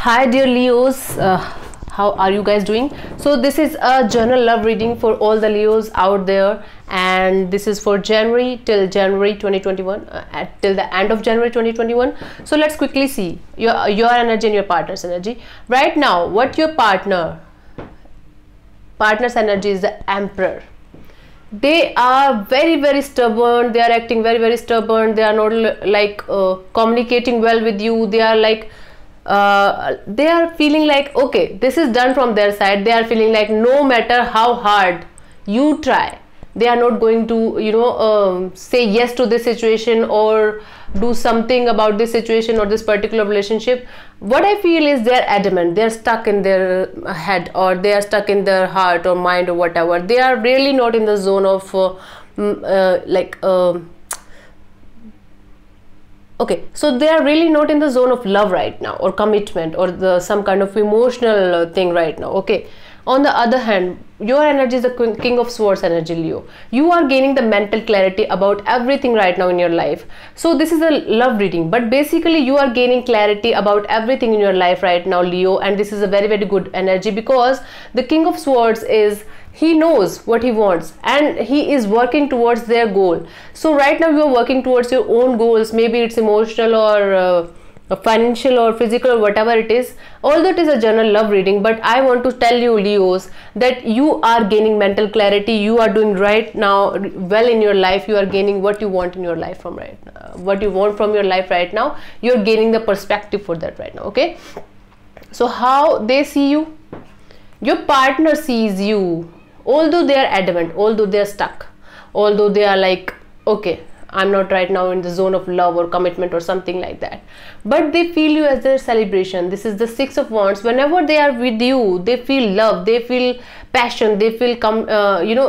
Hi dear Leos, how are you guys doing? So this is a general love reading for all the Leos out there, and this is for January till January 2021, till the end of January 2021. So let's quickly see your energy and your partner's energy right now. What your partner's energy is the Emperor. They are very stubborn. They are acting very stubborn. They are not like communicating well with you. They are like they are feeling like, okay, this is done from their side. They are feeling like no matter how hard you try, they are not going to say yes to this situation or do something about this situation or this particular relationship. What I feel is they're adamant. They're stuck in their head, or they are stuck in their heart or mind or whatever. They are really not in the zone of okay, so they are really not in the zone of love right now, or commitment, or some kind of emotional thing right now. Okay, on the other hand, your energy is the King of Swords energy, Leo. You are gaining the mental clarity about everything right now in your life. So this is a love reading, but basically you are gaining clarity about everything in your life right now, Leo, and this is a very good energy, because the King of Swords is, he knows what he wants and he is working towards their goal. So right now you are working towards your own goals. Maybe it's emotional or financial or physical or whatever it is. Although it is a general love reading, but I want to tell you, Leos, that you are gaining mental clarity. You are doing right now well in your life. You are gaining what you want in your life from right now. What you want from your life right now, you are gaining the perspective for that right now. Okay, so how they see you, your partner sees you. Although they are adamant, although they are stuck, although they are like, okay, I'm not right now in the zone of love or commitment or something like that, but they feel you as their celebration. This is the Six of Wands. Whenever they are with you, they feel love, they feel passion, they feel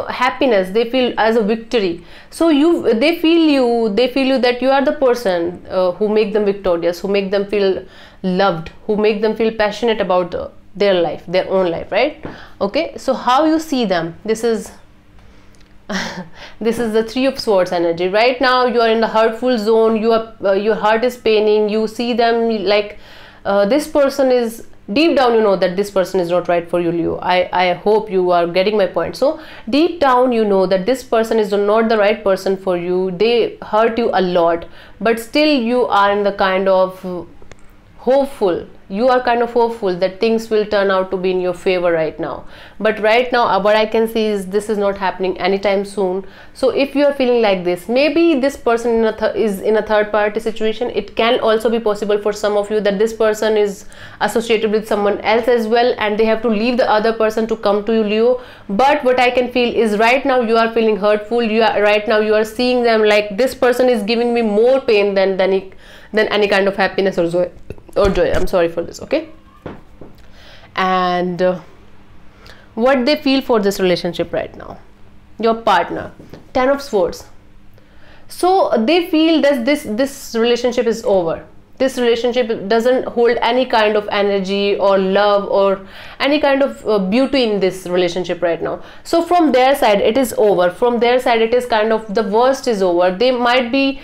happiness, they feel as a victory. So they feel you that you are the person who make them victorious, who make them feel loved, who make them feel passionate about their life, their own life, right? Okay, so how you see them, this is this is the Three of Swords energy. Right now you are in the hurtful zone. Your heart is paining. You see them like this person is, deep down you know that this person is not right for you, Leo. I hope you are getting my point. So deep down you know that this person is not the right person for you. They hurt you a lot, but still you are in the kind of hopeful. You are kind of hopeful that things will turn out to be in your favor right now. But right now what I can see is this is not happening anytime soon. So if you are feeling like this, maybe this person is in a third party situation. It can also be possible for some of you that this person is associated with someone else as well, and they have to leave the other person to come to you, Leo. But what I can feel is right now you are feeling hurtful. Right now you are seeing them like, this person is giving me more pain than any kind of happiness or joy. I'm sorry for this. Okay, and what they feel for this relationship right now, your partner, Ten of Swords. So they feel that this relationship is over. This relationship doesn't hold any kind of energy or love or any kind of beauty in this relationship right now. So from their side it is over. From their side it is kind of, the worst is over. They might be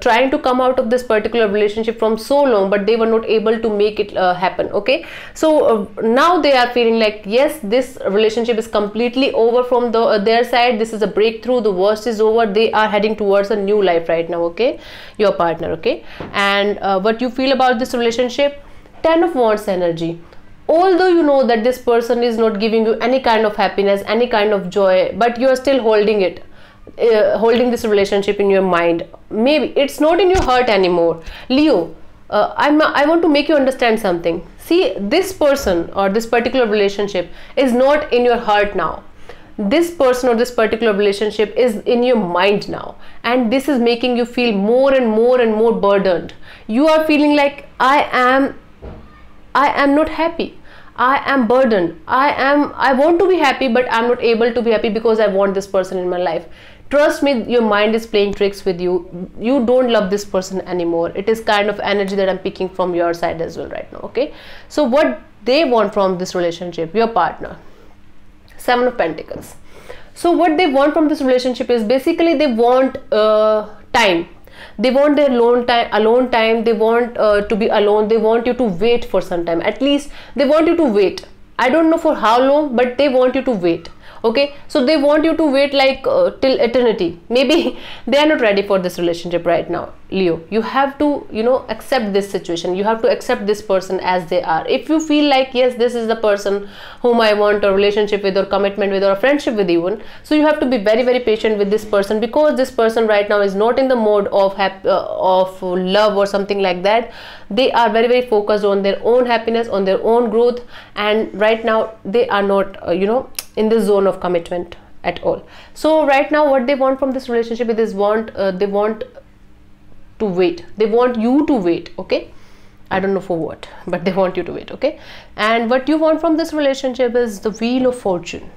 trying to come out of this particular relationship from so long, but they were not able to make it happen. Okay, so now they are feeling like, yes, this relationship is completely over from their side. This is a breakthrough. The worst is over. They are heading towards a new life right now. Okay, your partner. Okay, and what you feel about this relationship, Ten of Wands energy. Although you know that this person is not giving you any kind of happiness, any kind of joy, but you are still holding it, holding this relationship in your mind. Maybe it's not in your heart anymore, Leo. I want to make you understand something. See, this person or this particular relationship is not in your heart now. This person or this particular relationship is in your mind now, and this is making you feel more and more burdened. You are feeling like, I am not happy. I am burdened. I want to be happy, but I'm not able to be happy because I want this person in my life. Trust me, your mind is playing tricks with you. You don't love this person anymore. It is kind of energy that I'm picking from your side as well right now. Okay, so what they want from this relationship, your partner, Seven of Pentacles. So what they want from this relationship is basically they want time. They want their alone time. They want to be alone. They want you to wait for some time. At least they want you to wait. I don't know for how long, but they want you to wait. Okay, so they want you to wait like till eternity. Maybe they are not ready for this relationship right now, Leo. You have to, you know, accept this situation. You have to accept this person as they are. If you feel like, yes, this is the person whom I want a relationship with, or commitment with, or a friendship with even, so you have to be very, very patient with this person, because this person right now is not in the mode of love or something like that. They are very, very focused on their own happiness, on their own growth, and right now they are not you know, in the zone of commitment at all. So right now what they want from this relationship is they want to wait. They want you to wait. Okay, I don't know for what, but they want you to wait. Okay, and what you want from this relationship is the Wheel of Fortune.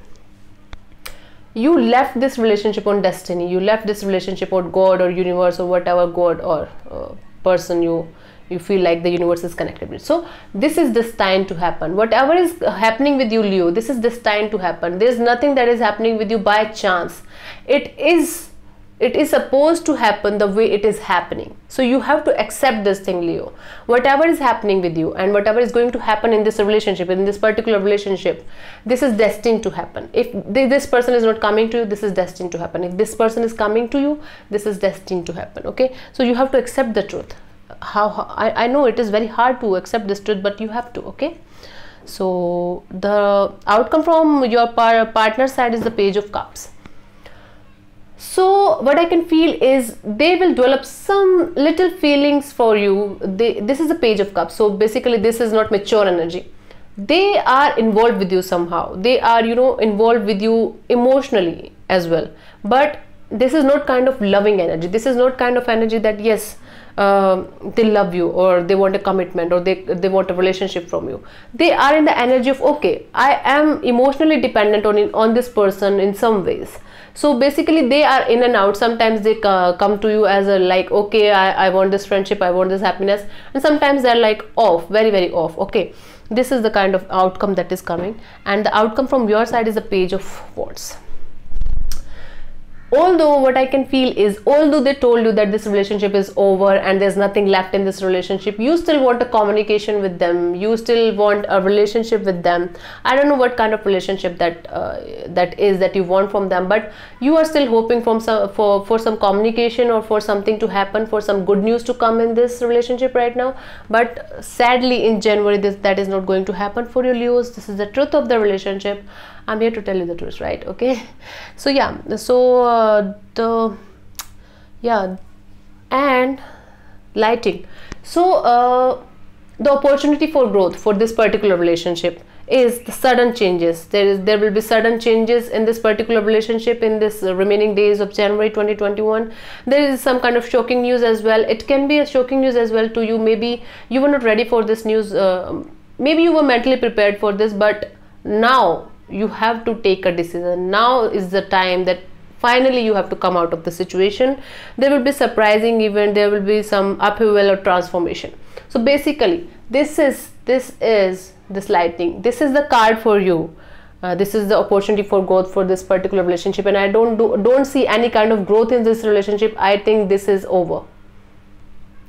You left this relationship on destiny. You left this relationship on God or universe or whatever God or person you feel like the universe is connected with. So this is destined to happen. Whatever is happening with you, Leo, this is destined to happen. There's nothing that is happening with you by chance. It is supposed to happen the way it is happening. So you have to accept this thing, Leo. Whatever is happening with you and whatever is going to happen in this relationship, in this particular relationship, this is destined to happen. If this person is not coming to you, this is destined to happen. If this person is coming to you, this is destined to happen. Okay, so you have to accept the truth. I know it is very hard to accept this truth, but you have to. Okay, so the outcome from your partner side is the Page of Cups. So what I can feel is they will develop some little feelings for you. This is the Page of Cups, so basically this is not mature energy. They are involved with you somehow. They are, you know, involved with you emotionally as well, but this is not kind of loving energy. This is not kind of energy that yes, they love you or they want a commitment or they want a relationship from you. They are in the energy of, okay, I am emotionally dependent on this person in some ways. So basically they are in and out. Sometimes they come to you as a like, okay, I want this friendship, I want this happiness, and sometimes they're like off, very, very off. Okay, this is the kind of outcome that is coming, and the outcome from your side is the Page of Wands. Although what I can feel is, although they told you that this relationship is over and there's nothing left in this relationship, you still want a communication with them. You still want a relationship with them. I don't know what kind of relationship that you want from them, but you are still hoping for some communication or for something to happen, for some good news to come in this relationship right now. But sadly in January that is not going to happen for you, Leos. This is the truth of the relationship. I'm here to tell you the truth, right? Okay, so yeah, so and lighting. So the opportunity for growth for this particular relationship is the sudden changes. There will be sudden changes in this particular relationship in this remaining days of January 2021. There is some kind of shocking news as well. It can be a shocking news as well to you. Maybe you were not ready for this news. Maybe you were mentally prepared for this, but now you have to take a decision. Now is the time that finally you have to come out of the situation. There will be surprising event. There will be some upheaval or transformation. So basically this is this lightning. This is the card for you. This is the opportunity for growth for this particular relationship, and I don't see any kind of growth in this relationship. I think this is over.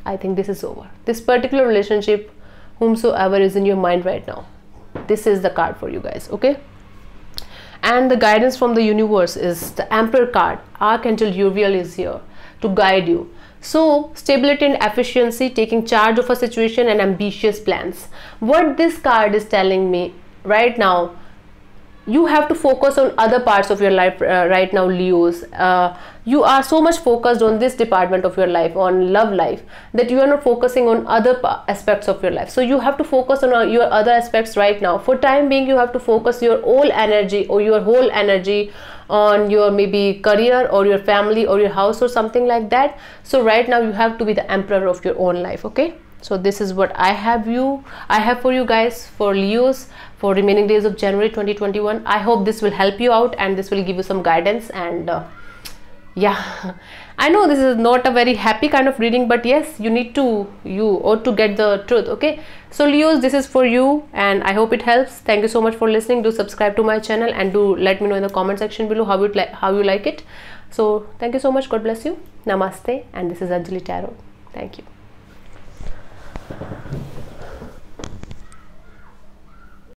I think this is over. This particular relationship, whomsoever is in your mind right now, this is the card for you guys. Okay, and the guidance from the universe is the Emperor card. Archangel Uriel is here to guide you. So stability and efficiency, taking charge of a situation, and ambitious plans. What this card is telling me right now, you have to focus on other parts of your life right now, Leos. You are so much focused on this department of your life, on love life, that you are not focusing on other aspects of your life. So you have to focus on your other aspects right now. For time being, you have to focus your whole energy on your maybe career or your family or your house or something like that. So right now you have to be the emperor of your own life. Okay, so this is what I have for you guys, for Leos, for remaining days of January 2021. I hope this will help you out and this will give you some guidance. And yeah, I know this is not a very happy kind of reading, but yes, you ought to get the truth. Okay, so Leos, this is for you and I hope it helps. Thank you so much for listening. Do subscribe to my channel and do let me know in the comment section below how you like it. So thank you so much. God bless you. Namaste. And this is Anjali Tarot. Thank you.